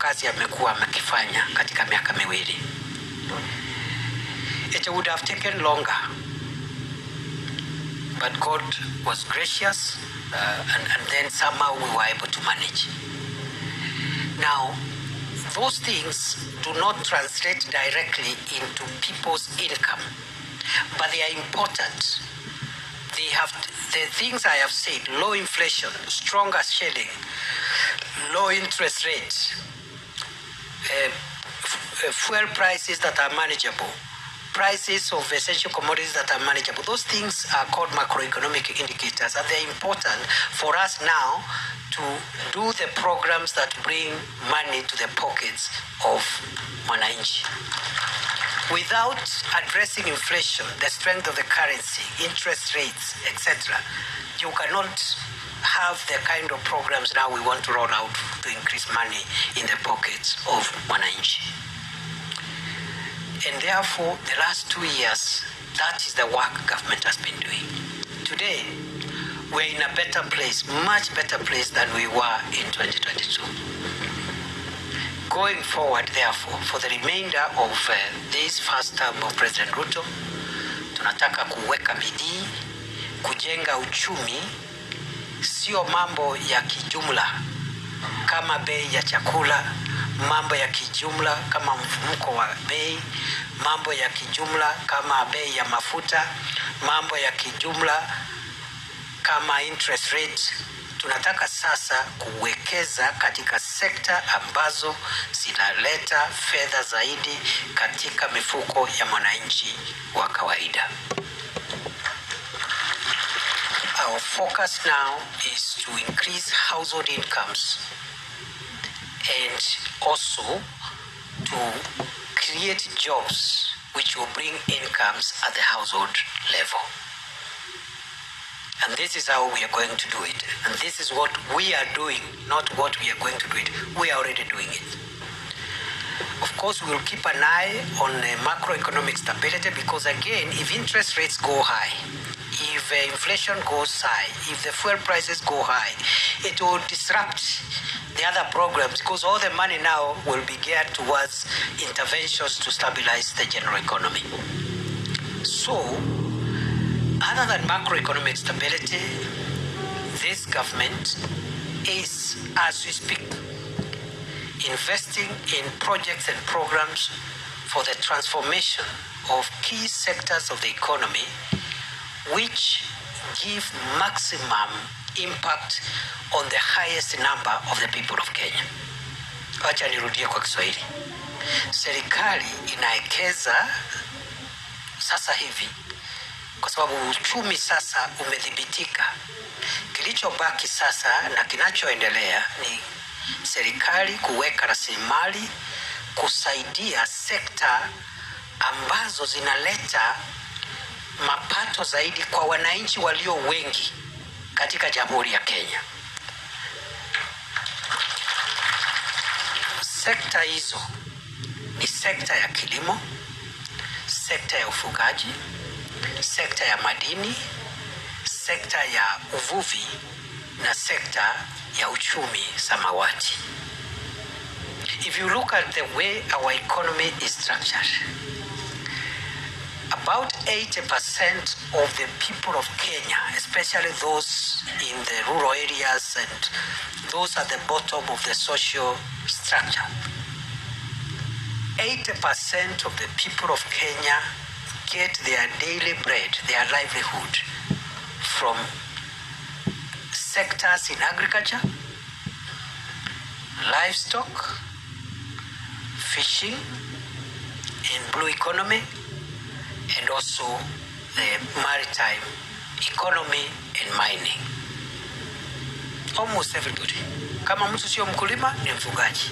kazi amekuwa amekifanya katika miaka miwili. It would have taken longer, but God was gracious, and then somehow we were able to manage. Now, those things do not translate directly into people's income, but they are important. They have the things I have said: low inflation, stronger shilling, low interest rates, fuel prices that are manageable, prices of essential commodities that are manageable. Those things are called macroeconomic indicators, and they're important for us now to do the programs that bring money to the pockets of Mwananchi. Without addressing inflation, the strength of the currency, interest rates, etc., you cannot have the kind of programs now we want to roll out to increase money in the pockets of Mwananchi. And therefore, the last 2 years, that is the work government has been doing. Today, we're in a better place, much better place than we were in 2022. Going forward, therefore, for the remainder of this first term of President Ruto, tunataka kuweka bidii, kujenga uchumi, sio mambo ya kijumla kama bei ya chakula, mambo ya kijumla kama mfumuko wa bei, mambo ya kijumla kama bei ya mafuta, mambo ya kijumla kama interest rate. Tunataka sasa kuwekeza katika sekta ambazo zinaleta fedha zaidi katika mifuko ya mwananchi wa kawaida. Our focus now is to increase household incomes and also to create jobs which will bring incomes at the household level. And this is how we are going to do it. And this is what we are doing, not what we are going to do it. We are already doing it. Of course, we will keep an eye on macroeconomic stability, because again, if interest rates go high, if inflation goes high, if the fuel prices go high, it will disrupt the other programs, because all the money now will be geared towards interventions to stabilize the general economy. So, other than macroeconomic stability, this government is, as we speak, investing in projects and programs for the transformation of key sectors of the economy, which give maximum impact on the highest number of the people of Kenya. Wacha nirudie kwa Kiswahili. Serikali inaekeza sasa hivi kwa sababu uchumi sasa umedhibitika. Kilichobaki sasa na kinachoendelea ni serikali kuweka rasilimali kusaidia sekta ambazo zinaleta mapato zaidi kwa wananchi walio wengi katika Jamhuri ya Kenya. Sekta hizo ni sekta ya kilimo, sekta ya ufugaji, sekta ya madini, sekta ya uvuvi na sekta ya uchumi samawati. If you look at the way our economy is structured, about 80% of the people of Kenya, especially those in the rural areas and those at the bottom of the social structure, 80% of the people of Kenya get their daily bread, their livelihood, from sectors in agriculture, livestock, fishing, in blue economy, and also the maritime economy and mining. Almost everybody. Kama mtu sio mkulima ni mfugaji.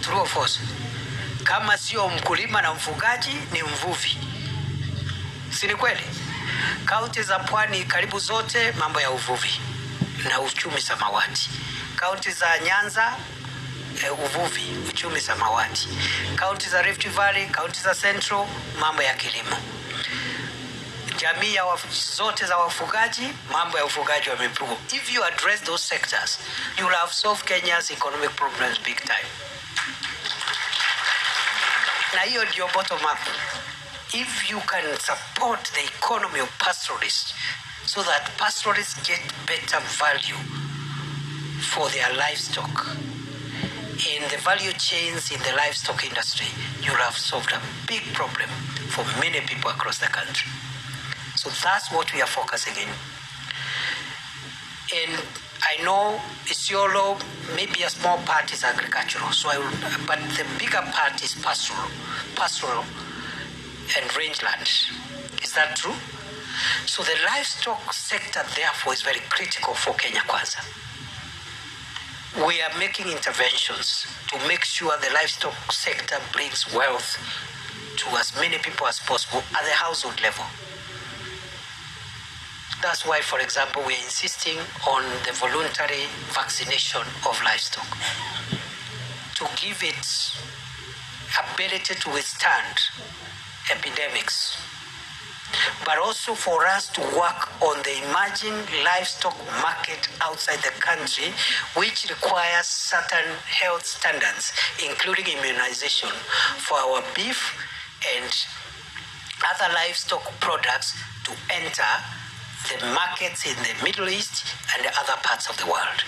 True or false? Kama sio mkulima na mfugaji ni mvuvi. Si ni kweli? Kaunti za pwani karibu zote mambo ya uvuvi na uchumi samawati. Kaunti za Nyanza uvuvi, uchumi samawati. Kaunti za Rift Valley, kaunti za Central mambo ya kilimo. Jamii ya zote za wafugaji mambo ya ufugaji wa mifugo. If you address those sectors, you will have solved Kenya's economic problems big time. Na hiyo ndio bottom up. If you can support the economy of pastoralists so that pastoralists get better value for their livestock in the value chains in the livestock industry, you'll have solved a big problem for many people across the country. So that's what we are focusing in. And I know Isiolo, maybe a small part is agricultural, but the bigger part is pastoral and rangeland. Is that true? So the livestock sector, therefore, is very critical for Kenya Kwanza. We are making interventions to make sure the livestock sector brings wealth to as many people as possible at the household level. That's why, for example, we are insisting on the voluntary vaccination of livestock to give it ability to withstand epidemics, but also for us to work on the emerging livestock market outside the country, which requires certain health standards, including immunization for our beef and other livestock products to enter the markets in the Middle East and the other parts of the world.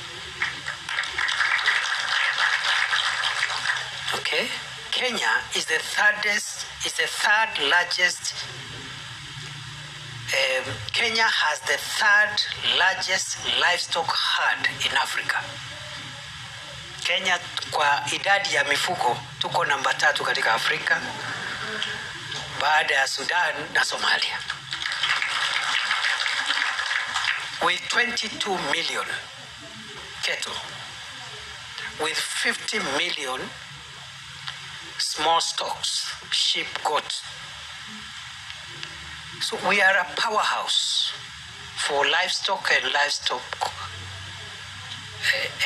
Okay? Kenya is the third largest. Kenya has the third largest livestock herd in Africa. Kenya kwa idadi ya mifugo tuko namba 3 katika Afrika baada ya Sudan na Somalia. With 22 million cattle, with 50 million small stocks, sheep, goat. So we are a powerhouse for livestock and livestock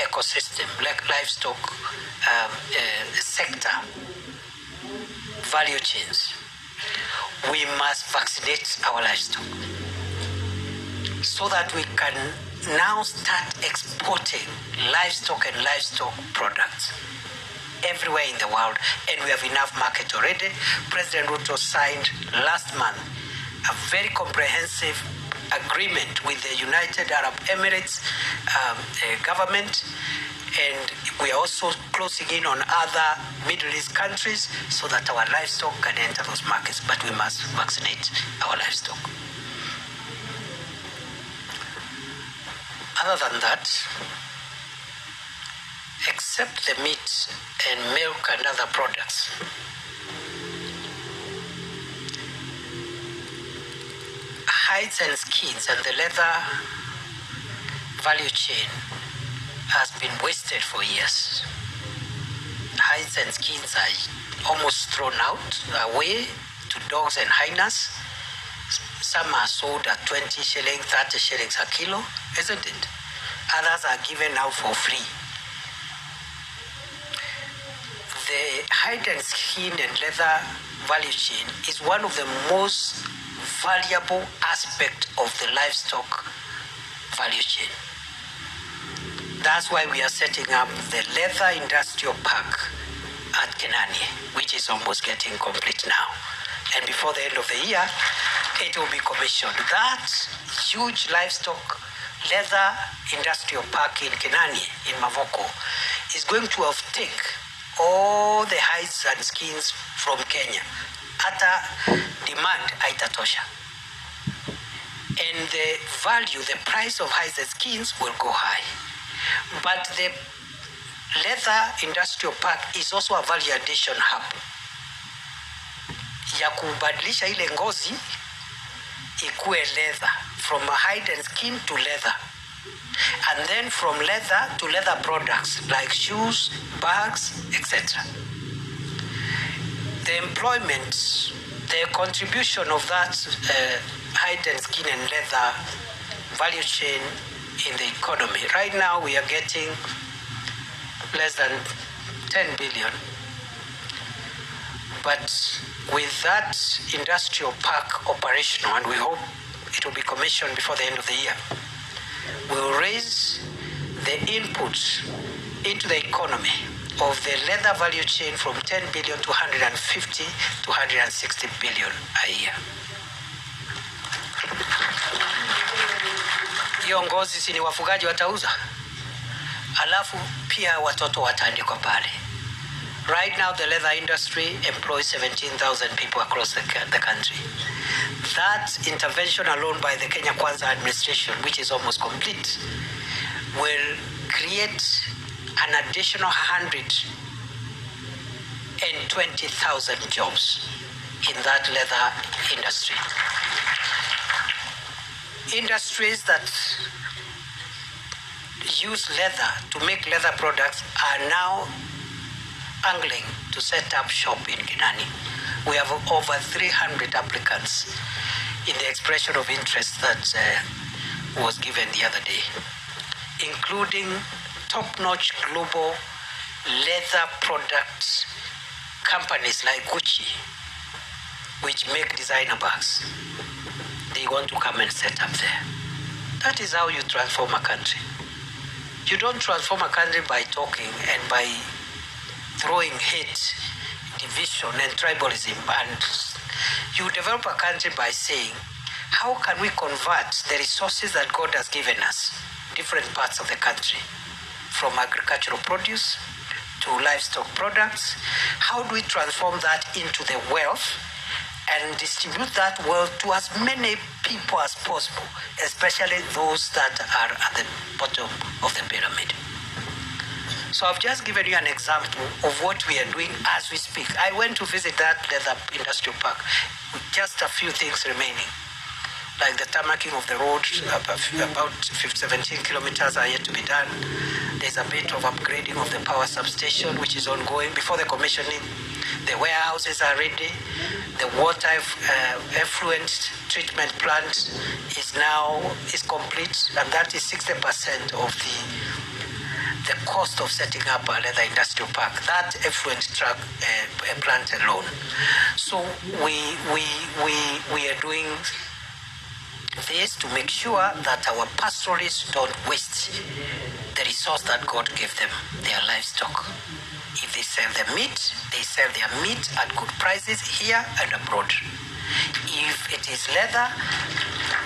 ecosystem, like livestock sector, value chains. We must vaccinate our livestock so that we can now start exporting livestock and livestock products everywhere in the world, and we have enough market already. President Ruto signed last month a very comprehensive agreement with the United Arab Emirates government, and we are also closing in on other Middle East countries so that our livestock can enter those markets, but we must vaccinate our livestock. Other than that, except the meat and milk and other products, hides and skins and the leather value chain has been wasted for years. Hides and skins are almost thrown out, away to dogs and hyenas. Some are sold at 20 shillings, 30 shillings a kilo, isn't it? Others are given out for free. The hide and skin and leather value chain is one of the most valuable aspects of the livestock value chain. That's why we are setting up the leather industrial park at Kenani, which is almost getting complete now. And before the end of the year, it will be commissioned. That huge livestock leather industrial park in Kenani, in Mavoko, is going to take all the hides and skins from Kenya. Ata demand aitatosha. And the value, the price of hides and skins will go high. But the leather industrial park is also a value addition hub. Ya kubadilisha ile ngozi ikuwe leather, from hide and skin to leather. And then from leather to leather products like shoes, bags, etc. The employment, the contribution of that hide and skin and leather value chain in the economy. Right now we are getting less than 10 billion. But with that industrial park operational, and we hope it will be commissioned before the end of the year, we will raise the input into the economy of the leather value chain from 10 billion to 150 to 160 billion a year. Hiyo ngozi si ni wafugaji watauza, alafu pia watoto wataandikwa pale. Right now the leather industry employs 17,000 people across the country. That intervention alone by the Kenya Kwanza administration, which is almost complete, will create an additional 120,000 jobs in that leather industry. Industries that use leather to make leather products are now angling to set up shop in Kinani. We have over 300 applicants in the expression of interest that was given the other day, including top-notch global leather products companies like Gucci, which make designer bags. They want to come and set up there. That is how you transform a country. You don't transform a country by talking and by throwing hate, division, and tribalism. And you develop a country by saying, how can we convert the resources that God has given us, different parts of the country, from agricultural produce to livestock products? How do we transform that into the wealth and distribute that wealth to as many people as possible, especially those that are at the bottom of the pyramid? So I've just given you an example of what we are doing as we speak. I went to visit that leather industrial park with just a few things remaining, like the tarmacking of the road, about 17 kilometers are yet to be done. There's a bit of upgrading of the power substation, which is ongoing before the commissioning. The warehouses are ready. The water effluent treatment plant is complete, and that is 60% of the cost of setting up a leather industrial park, that effluent truck plant alone. So we are doing this to make sure that our pastoralists don't waste the resource that God gave them, their livestock. If they sell their meat, they sell their meat at good prices here and abroad. If it is leather,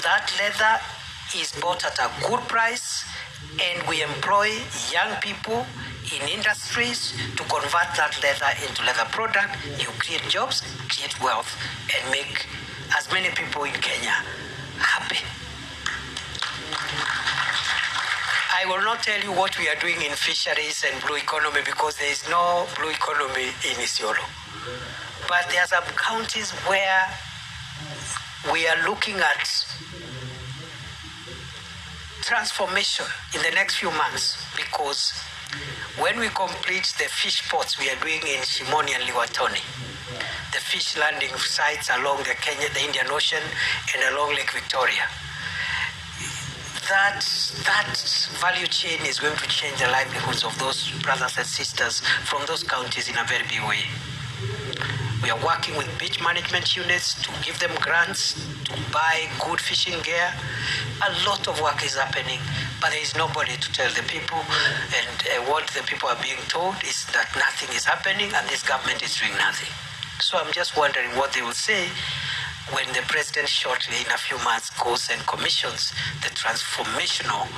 that leather is bought at a good price, and we employ young people in industries to convert that leather into leather product. You create jobs, create wealth, and make as many people in Kenya happy. I will not tell you what we are doing in fisheries and blue economy, because there is no blue economy in Isiolo. But there are some counties where we are looking at transformation in the next few months, because when we complete the fish ports we are doing in Shimoni and Liwatoni, the fish landing sites along the Indian Ocean and along Lake Victoria, that value chain is going to change the livelihoods of those brothers and sisters from those counties in a very big way. We are working with beach management units to give them grants to buy good fishing gear. A lot of work is happening, but there is nobody to tell the people, and what the people are being told is that nothing is happening and this government is doing nothing. So I'm just wondering what they will say when the president shortly in a few months goes and commissions the transformational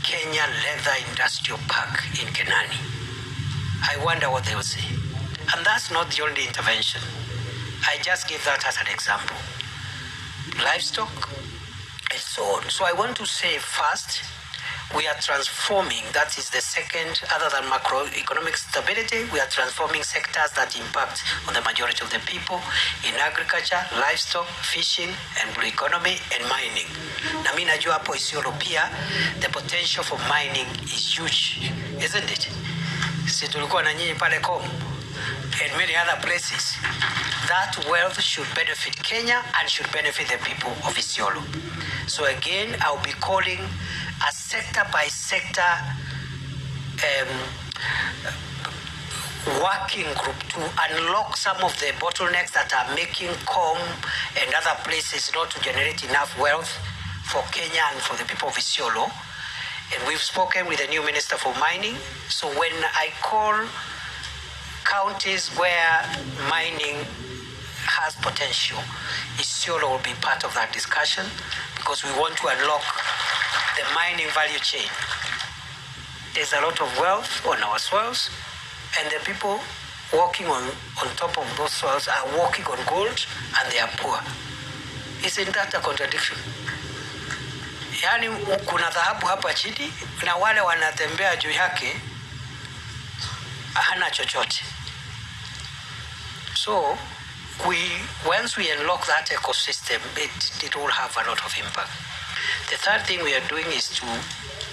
Kenya Leather Industrial Park in Kenani. I wonder what they will say. And that's not the only intervention. I just gave that as an example. Livestock and so on. So I want to say first, we are transforming, that is the second, other than macroeconomic stability, we are transforming sectors that impact on the majority of the people in agriculture, livestock, fishing, and blue economy, and mining. Na mimi najua hapo Isiolo pia, the potential for mining is huge, isn't it? Si tulikuwa na nyinyi pale Kom and many other places. That wealth should benefit Kenya and should benefit the people of Isiolo. So again, I'll be calling a sector-by-sector working group to unlock some of the bottlenecks that are making Com and other places not to generate enough wealth for Kenya and for the people of Isiolo, And we've spoken with the new Minister for Mining. So when I call counties where mining has potential, Isiolo will be part of that discussion because we want to unlock the mining value chain. There's a lot of wealth on our soils, and the people walking on top of those soils are walking on gold and they are poor. Isn't that a contradiction? Yani kuna dhahabu hapa chini na wale wanatembea juu yake hana chochote. So once we unlock that ecosystem, it will have a lot of impact. The third thing we are doing is to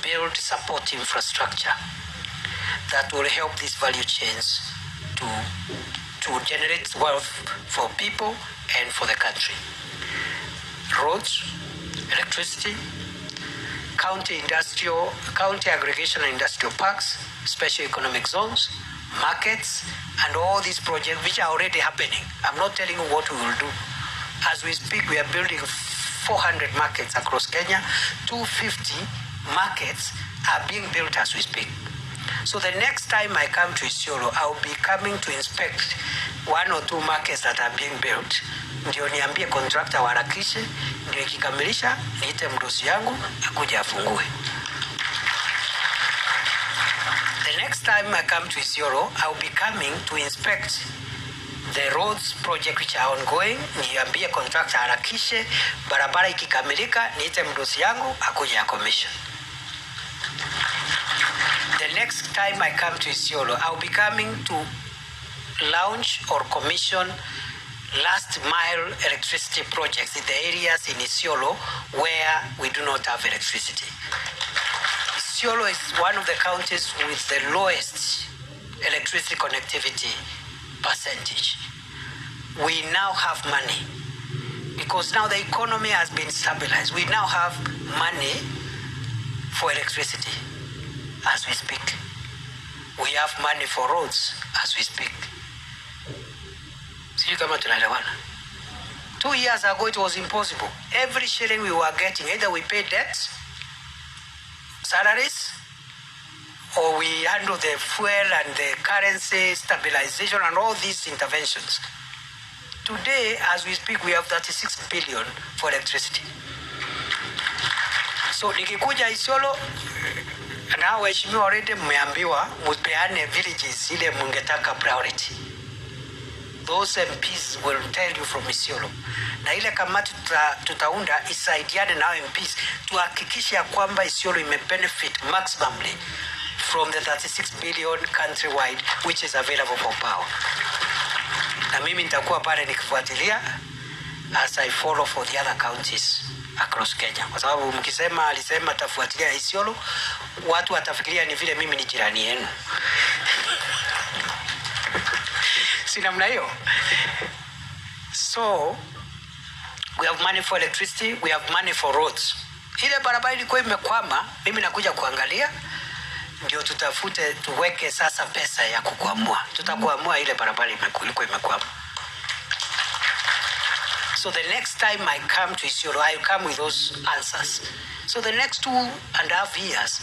build support infrastructure that will help these value chains to generate wealth for people and for the country. Roads, electricity, county aggregation and industrial parks, special economic zones, markets, and all these projects which are already happening. I'm not telling you what we will do. As we speak, we are building 400 markets across Kenya. 250 markets are being built as we speak. So the next time I come to Isiolo, I will be coming to inspect 1 or 2 markets that are being built. Ndio niambie contractor waharakishe, ndio ikikamilisha niite mdosi yangu akuje afungue. The next time I come to Isiolo, I will be coming to inspect the roads project which are ongoing. Niambie contractor harakishe, barabara ikikamilika niite mdosi yangu akuje commission. The next time I come to Isiolo, I will be coming to launch or commission last mile electricity projects in the areas in Isiolo where we do not have electricity. Isiolo is one of the counties with the lowest electricity connectivity percentage. We now have money because now the economy has been stabilized. We now have money for electricity as we speak. We have money for roads as we speak. See, kama tunaelewana. 2 years ago it was impossible. Every shilling we were getting, either we paid debts, salaries, or we handle the fuel and the currency stabilization and all these interventions. Today, as we speak, we have 36 billion for electricity. So nikikuja Isiolo, na waheshimiwa already mmeambiwa mupeane villages ile mungetaka priority. Those MPs will tell you from Isiolo. Na ile kamati tutaunda isaidiane na MPs tuhakikisha kwamba Isiolo imebenefit maximally from the 36 billion countrywide which is available for power. Na mimi nitakuwa pale nikifuatilia as I follow for the other counties across Kenya. Kwa sababu mkisema alisema tafuatilia Isiolo, watu watafikiria ni vile mimi ni jirani yenu. Si namna hiyo. So we have money for electricity, we have money for roads. Ile barabara ilikuwa imekwama, mimi nakuja kuangalia ndio tutafute tuweke sasa pesa ya kukwamua. Tutakwamua ile barabara ilikuwa imekwama. So the next time I come to Isiolo, I come with those answers. So the next 2.5 years,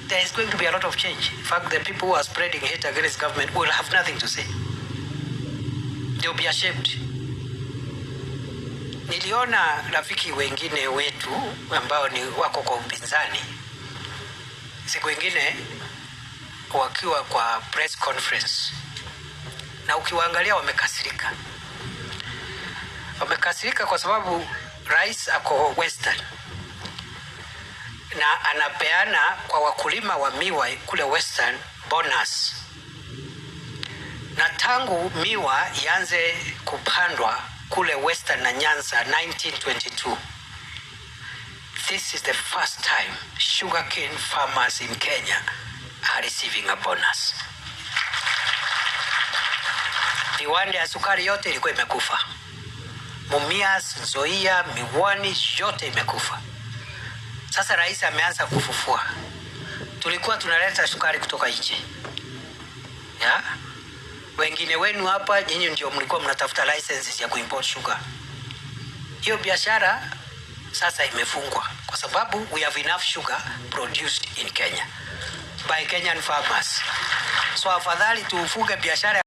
there is going to be a lot of change. In fact, the people who are spreading hate against government will have nothing to say. They'll be ashamed. Niliona rafiki wengine wetu ambao ni wako kwa upinzani siku wengine wakiwa kwa press conference, na ukiwaangalia wamekasirika. Wamekasirika kwa sababu rais ako Western na anapeana kwa wakulima wa miwa kule Western bonus. Na tangu miwa ianze kupandwa kule Western na Nyanza 1922, this is the first time sugarcane farmers in Kenya are receiving a bonus. Viwanda ya sukari yote ilikuwa imekufa. Mumias, Nzoia, Miwani yote imekufa. Sasa rais ameanza kufufua. Tulikuwa tunaleta sukari kutoka nje. Ya? Wengine wenu hapa nyinyi ndio mlikuwa mnatafuta licenses ya kuimport sugar. Hiyo biashara sasa imefungwa. kwa sababu we have enough sugar produced in Kenya by Kenyan farmers. So afadhali tufunge biashara